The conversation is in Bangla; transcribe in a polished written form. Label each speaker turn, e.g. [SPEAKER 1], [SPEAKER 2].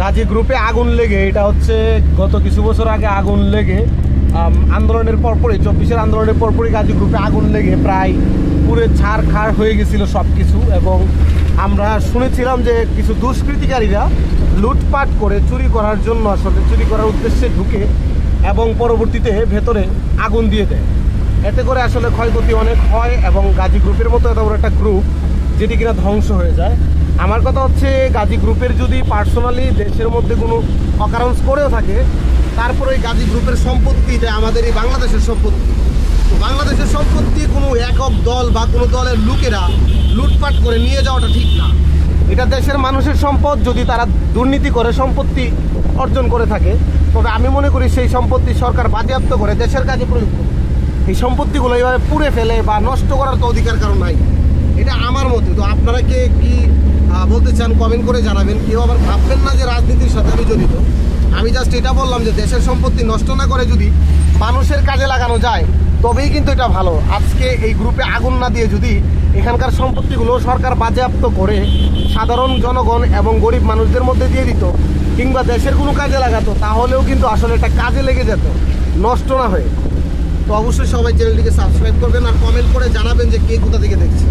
[SPEAKER 1] গাজী গ্রুপে আগুন লেগে, এটা হচ্ছে গত কিছু বছর আগে আগুন লেগে আন্দোলনের পরপরই 24-এর আন্দোলনের পরপরই গাজী গ্রুপে আগুন লেগে প্রায় পুরো ছাড়খাড় হয়ে গেছিল সব কিছু। এবং আমরা শুনেছিলাম যে কিছু দুষ্কৃতিকারীরা লুটপাট করে চুরি করার জন্য, আসলে চুরি করার উদ্দেশ্যে ঢুকে এবং পরবর্তীতে ভেতরে আগুন দিয়ে দেয়। এতে করে আসলে ক্ষয়ক্ষতি অনেক হয় এবং গাজী গ্রুপের মতো এত বড় একটা গ্রুপ যেটি কিনা ধ্বংস হয়ে যায়। আমার কথা হচ্ছে গাজী গ্রুপের যদি পার্সোনালি দেশের মধ্যে কোনো অকারেন্স করেও থাকে, তারপরে ওই গাজী গ্রুপের সম্পত্তি, এটা আমাদের এই বাংলাদেশের সম্পত্তি। তো বাংলাদেশের সম্পত্তি কোনো একক দল বা কোনো দলের লোকেরা লুটপাট করে নিয়ে যাওয়াটা ঠিক না। এটা দেশের মানুষের সম্পদ। যদি তারা দুর্নীতি করে সম্পত্তি অর্জন করে থাকে, তবে আমি মনে করি সেই সম্পত্তি সরকার বাজেয়াপ্ত করে দেশের কাজে প্রয়োগ করে। এই সম্পত্তিগুলো এইভাবে পুড়ে ফেলে বা নষ্ট করার তো অধিকার কারণ নাই, এটা আমার মতে। তো আপনারা কে কি বলতে চান কমেন্ট করে জানাবেন। কেউ আবার ভাববেন না যে রাজনীতির সাথে আমি জড়িত। আমি জাস্ট এটা বললাম যে দেশের সম্পত্তি নষ্ট না করে যদি মানুষের কাজে লাগানো যায় তবেই কিন্তু এটা ভালো। আজকে এই গ্রুপে আগুন না দিয়ে যদি এখানকার সম্পত্তিগুলো সরকার বাজেয়াপ্ত করে সাধারণ জনগণ এবং গরিব মানুষদের মধ্যে দিয়ে দিত কিংবা দেশের কোনো কাজে লাগাতো, তাহলেও কিন্তু আসলে এটা কাজে লেগে যেত, নষ্ট না হয়ে। তো অবশ্যই সবাই চ্যানেলটিকে সাবস্ক্রাইব করবেন আর কমেন্ট করে জানাবেন যে কে কোথা থেকে দেখছে।